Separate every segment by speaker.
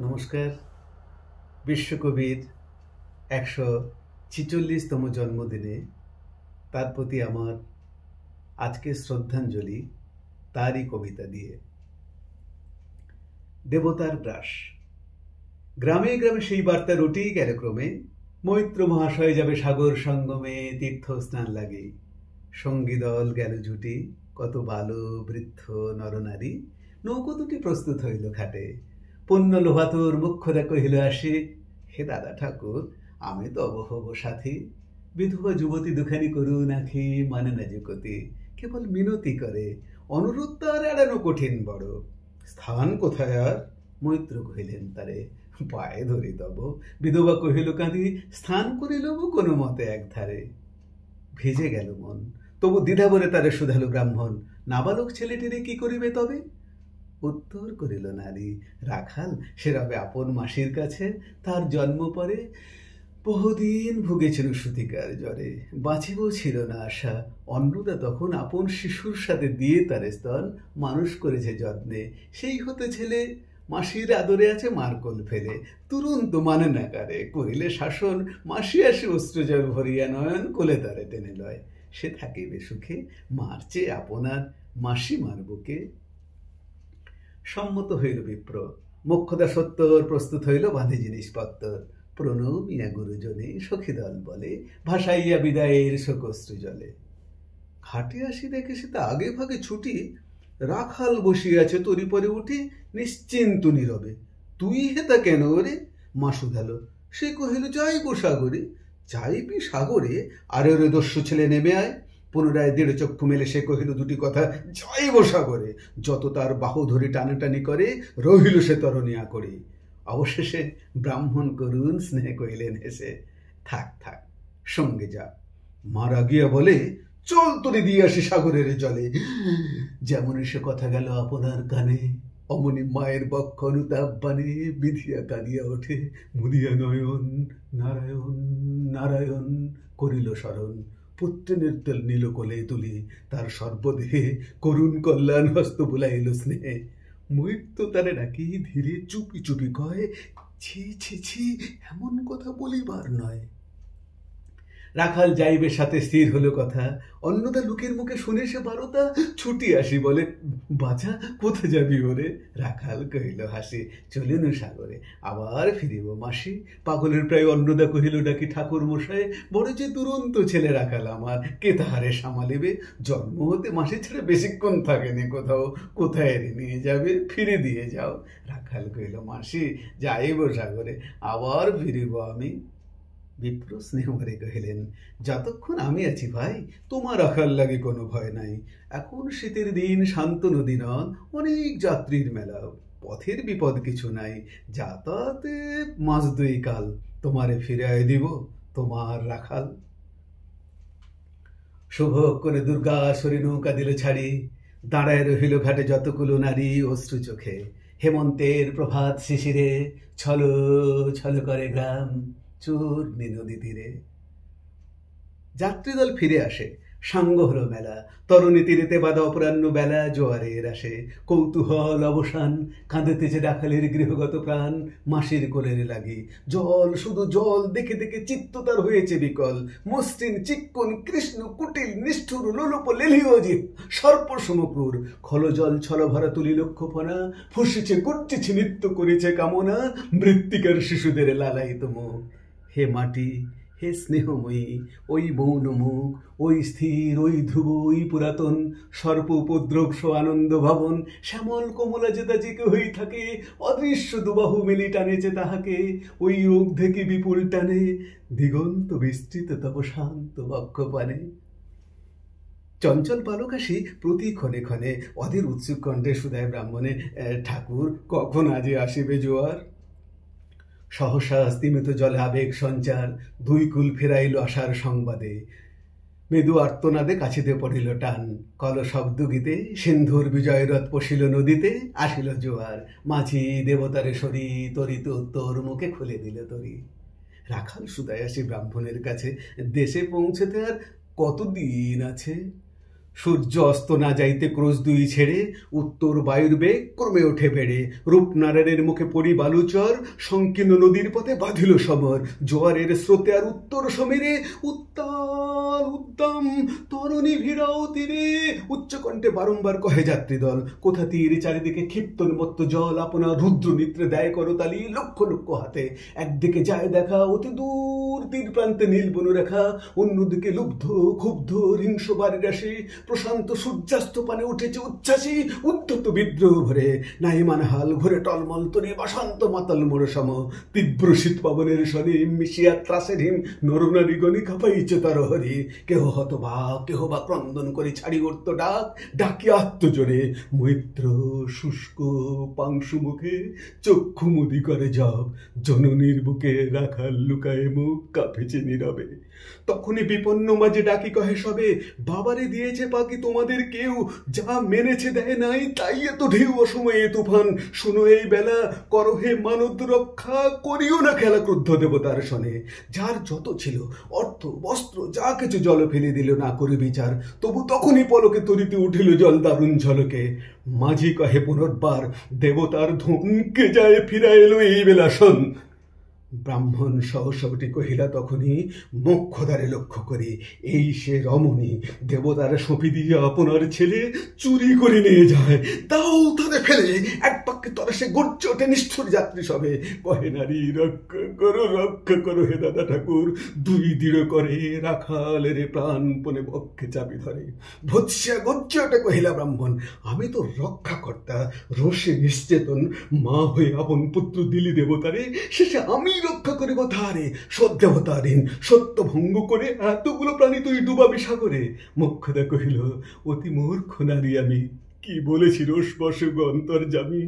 Speaker 1: নমস্কার। বিশ্বকবির ১৪৬তম জন্মদিনে তার প্রতি আমার আজকে শ্রদ্ধাঞ্জলি তারই কবিতা দিয়ে। দেবতার গ্রাস। গ্রামে গ্রামে সেই বার্তা রটি গেল ক্রমে, মৈত্র মহাশয় যাবে সাগর সঙ্গমে, তীর্থ স্নান লাগে। সঙ্গী দল গেল জুটি, কত বালো বৃদ্ধ নরনারী, নৌকো দুটি প্রস্তুত হইল ঘাটে। পুণ্য লোভাতুর মুখ্যরা কহিল আসি, হে দাদা ঠাকুর, আমি তব হব সাথী। বিধবা যুবতী দুখানি করুন আখি, মানে না যুকতি, কেবল মিনতি করে, অনুরোধ তার এড়ানো কঠিন বড়। স্থান কোথায় আর? মৈত্র কহিলেন তারে, পায়ে ধরি তব। বিধবা কহিল কাঁদি, স্থান করিল কোনো মতে একধারে। ভিজে গেল মন, তবু দ্বিধা বলে তারে শুধালো ব্রাহ্মণ, নাবালক ছেলেটিরে কি করিবে তবে? উত্তর করিল নারী, রাখাল সে রবে আপন মাসির কাছে, তার জন্ম পরে বহুদিন ভুগেছিল সুতিকার জ্বরে। বাঁচিব ছিল না আশা, অন্নদা তখন আপন শিশুর সাথে দিয়ে তার স্তন মানুষ করেছে যত্নে। সেই হতে ছেলে মাসির আদরে আছে মার কোল ফেলে, তুরন্ত মানে না কারে, করিলে শাসন মাসি আসে অস্ত্রজল ভরিয়া নয়ন কোলে তারে টেনে লয়। সে থাকিবে সুখে, মার চেয়ে আপনার মাসি মার বুকে। সম্মত হইল বিপ্র, মোক্ষদা সত্তর প্রস্তুত হইল বাঁধে জিনিসপত্র। প্রণমিয়া গুরুজনে সখীদল বলে, ভাসাইয়া বিদায়ের শোকশ্রু জলে। ঘাটে আসি দেখে সে তা আগে ভাগে ছুটি, রাখাল বসিয়াছে তরি পরে উঠি, নিশ্চিন্ত নীরবে। তুই হেতা কেন রে? মা শুধালো। সে কহিল, যাইব সাগরে। যাইবি সাগরে? আরে ওরে দস্যু ছেলে, নেমে আয়। পুনরায় দৃঢ় চক্ষু মেলে সে কহিল দুটি কথা, যাইব সাগরে। যত তার বাহু ধরি টানাটানি করে, রহিল সে তরণিয়া করে। অবশেষে ব্রাহ্মণ করুণ স্নেহে কহিলেন হেসে, থাক থাক, সঙ্গে যা। মারা গিয়া বলে, চল তোরে দিয়ে আসি সাগরের জলে। যেমন সে কথা গেল আপনার কানে, অমনি মায়ের বক্ষ অনুতাপ বানে বিধিয়া কাঁদিয়া ওঠে, মুদিয়া নয়ন নারায়ণ নারায়ণ করিল স্মরণ। পুত্রের তেল নীল কোলে তুলি, তার সর্বদেহে করুণ কল্যাণ হস্ত বুলাইল স্নেহে। মৃত্যু তারে ডাকি ধীরে চুপি চুপি কয়, ছি ছি ছি, এমন কথা বলিবার নয়। রাখাল যাইবে সাথে স্থির হলো কথা, অন্নদা লোকের মুখে শুনে সে বারতা, ছুটি আসি বলে, বাছা কোথা যাবি ওরে? রাখাল কহিল হাসি, চলিন সাগরে, আবার ফিরিব মাসি। পাগলের প্রায় অন্নদা কহিল ডাকি, ঠাকুর মশাই, বড় যে দুরন্ত ছেলে রাখাল আমার, কে তাহারে সামালিবে? জন্ম হতে মাসি ছেড়ে বেশিক্ষণ থাকেনি কোথাও, কোথায় রে নিয়ে যাবে? ফিরে দিয়ে যাও। রাখাল কহিল, মাসি যাইব সাগরে, আবার ফিরিব আমি। বিপ্র স্নেহ ভরে কহিলেন, যতক্ষণ আমি আছি ভাই, তোমার রাখার লাগে কোনো ভয় নাই। এখন শীতের দিন, শান্ত নদী নদ, অনেক যাত্রীর মেলা, পথের বিপদ কিছু নাই। যাতায়াতে মাস দুই কাল, তোমারে ফিরাই দিব তোমার রাখাল। শুভ করে দুর্গা সরি নৌকা দিল ছাড়ি, দাঁড়ায় রহিল ঘাটে যতগুলো নারী অশ্রু চোখে। হেমন্তের প্রভাত শিশিরে ছল ছল করে গ্রাম, চূর্ণী নদী তীরে। যাত্রীদল ফিরে আসে, সাঙ্গ হলো মেলা, তরুণী তীরেতে বাঁধা অপরাহ্ন বেলা, জোয়ারের আসে কৌতূহল অবসান, কাঁদেতেছে রাখালের গৃহগত প্রাণ। মাসির কোলের লাগি জল, শুধু জল, দেখে দেখে চিত্ত তার হয়েছে বিকল। মসৃণ চিক্কন কৃষ্ণ কুটিল নিষ্ঠুর লোলুপ লেলিও জীব, সর্প সমক্রুর। খলজল ছল ভরা তুলি লক্ষ্যপনা, ফুসেছে গর্জেছে নৃত্য করেছে কামনা, মৃত্তিকার শিশুদের লালায়িত মুখ। হে মাটি, হে স্নেহময়ী, ওই মৌন মুখ, ওই স্থির, ওই ধ্রুব, ওই পুরাতন, সর্প উপদ্রব সো আনন্দ ভবন। শ্যামল কমলা যে জেগে হয়ে থাকে, অদৃশ্য দুবাহু মেলি টানেছে তাহাকে, ওই রোগ থেকে বিপুল টানে, দিগন্ত বিস্তৃত তব শান্ত বক্ষ পানে। চঞ্চল বালকাশী প্রতি ক্ষণে ক্ষণে অধীর উৎসুক কণ্ঠে শুধায় ব্রাহ্মণে, ঠাকুর কখন আজে আসিবে জোয়ার? সহসা স্তিমিত জলে আবেগ সঞ্চার, দুই কুল ফেরাইল আশার সংবাদে। মৃদু আর্তনাদে কাছিতে পড়িল টান, কল শব্দ গীতে সিন্ধুর বিজয়রথ পশিল নদীতে। আসিল জোয়ার, মাঝি দেবতারে সরি, তরিত উত্তর মুখে খুলে দিল তরি। রাখাল সুদায় আসি ব্রাহ্মণের কাছে, দেশে পৌঁছেতে আর কতদিন আছে? সূর্য অস্ত না যাইতে ক্রোশ দুই ছেড়ে উত্তর বায়ুর বেগ ক্রমে ওঠে বেড়ে, রূপনারায়ণের মুখে পড়ি বালুচর, সংকীর্ণ নদীর পথে বাঁধিল সমর, জোয়ারের স্রোতে আর উত্তর সমীরে উত্তাল উদ্দাম তরণী ভিড়াও তীরে। উচ্চকণ্ঠে বারংবার কহে যাত্রীদল, কোথা তীর চারিদিকে ক্ষিপ্তন্মত্ত জল আপনার রুদ্র নিত্রে দেয় করতালি লক্ষ লক্ষ হাতে। একদিকে যায় দেখা অতি দূর তীর প্রান্তে নীল বনরেখা, অন্যদিকে লুব্ধ ক্ষুব্ধ হিংস বাড়ির আসে, প্রশান্ত সূর্যাস্ত পানে উঠেছে উচ্ছ্বাসী উদ্ধত বিদ্রোহ ভরে। নাইমান হাল ঘুরে টলমল তরে বাসান্ত মাতাল মোড় সম, তীব্র শীত পবনের স্বরে মিশিয়া ত্রাসের হিম নরনারী গণি কাঁপাইছে তার হরি। কেহ হতবাক কেহ বা ক্রন্দন করে ছাড়ি উঠত ডাক, ডাকি আত্মজোরে। মৈত্র শুষ্ক পাংশু মুখে চক্ষু মুদি করে জব, জননীর বুকে রাখাল লুকায় মুখ কাঁপেছে নীরবে। তখনই বিপন্ন মাঝে ডাকি কহে সবে, বাবারে দিয়েছে পাকি তোমাদের কেউ, যা মেনেছে দেয় নাই তাই এত ঢেউ অসময়ে তুফান। শুনো এই বেলা করো হে মানব রক্ষা, করিও না খেলা ক্রুদ্ধ দেবতার সনে। যার যত ছিল অর্থ বস্ত্র যা কিছু জল ফেলে দিল না করে বিচার, তবু তখনই পলকে তরিতে উঠিল জল দারুণ ঝলকে। মাঝি কহে পুনর্বার, দেবতার ধনকে যায় ফিরা এলো এই বেলা শোন। ব্রাহ্মণ সহসবটি কহিলা তখনই মোক্ষদ্বারে লক্ষ্য করি, এই সে রমণী, দেবতার সঁপি দিয়ে আপনার ছেলে চুরি করে নিয়ে যায়, দাও তাদের ফেলে। এক পাক্কে তরসে গর্জে ওঠে নিষ্ঠুর যাত্রী সবে, কহে নারী রক্ষা করো হে দাদা ঠাকুর। দুই দৃঢ় করে রাখালের প্রাণপণে বক্ষে চাপি ধরে। ভৎসিয়া গর্জে ওঠে কহিলা ব্রাহ্মণ, আমি তো রক্ষাকর্তা, রোষে নিশ্চেতন, মা হয়ে আপন পুত্র দিলি দেবতারে, শেষে আমি রক্ষা করিব তারে। সদ্দেবতারীন সত্য ভঙ্গ করে এতগুলো প্রাণী তুই ডুবাবি সাগরে। মোক্ষদা কহিল, অতি মূর্খ নারী আমি, কি বলেছি রোষবশে অন্তর্যামী।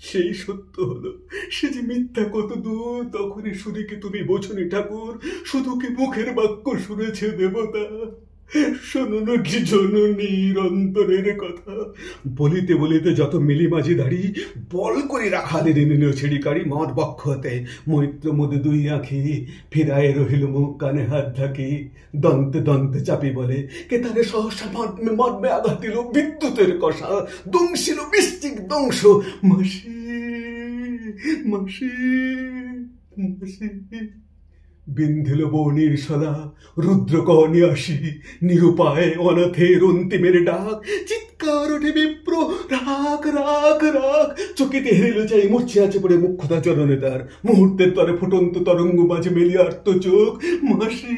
Speaker 1: সেই সত্য হলো, সে যে মিথ্যা কত দূর তখনই শুনিকে তুমি বোঝনি ঠাকুর। শুধু কি মুখের বাক্য শুনেছে দেবতা, শোনো কি জননীর অন্তরের কথা। বলিতে বলিতে যত মিলি মাঝি দাঁড়ি, বল করে রাখালের নিল ছিড়িকাড়ি মদ বক্ষ হতে। মৈত্র মধ্যে দুই আঁখি ফিরায় রহিল মুখ কানে হাত ঢাকি, দন্তে দন্তে চাপি বলে, কে তারে সহসা মর্মে মর্মে আঘাত দিল বিদ্যুতের কষা, দংশিল বৃশ্চিক দংশ। মাসি মাসি মাসি বিন্ধিল বর্ণির সলা, রুদ্রকর্ণে আসি, নিরুপায় অনাথের অন্তিমের ডাক। চিৎকার ওঠে বিপ্র, রাখ রাখ রাখ। চকিতে হেরিল চাই মরছে আছে পড়ে মুখ্যতা চরণে তার। মুহূর্তের তরে ফুটন্ত তরঙ্গ মাঝে মেলিয়া আর্ত চোখ, মাসি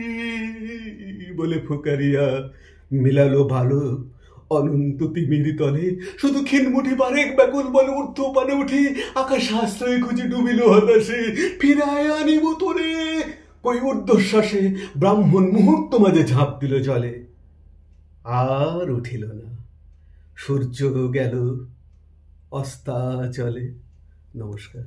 Speaker 1: বলে ফুকারিয়া মিলালো ভালো অনন্ত তিমির তলে। শুধু ক্ষীণমুঠি বারেক ব্যাকুল বলে ঊর্ধ্ব পানে উঠি, আকাশ আশ্রয় খুঁজে ডুবিল হতাশে। ফিরায় আনিব তোরে কই ঊর্ধ্বশ্বাসে। ব্রাহ্মণ মুহূর্ত মাঝে ঝাঁপ দিল জলে, আর উঠিল না। সূর্য গেল অস্তাচলে। নমস্কার।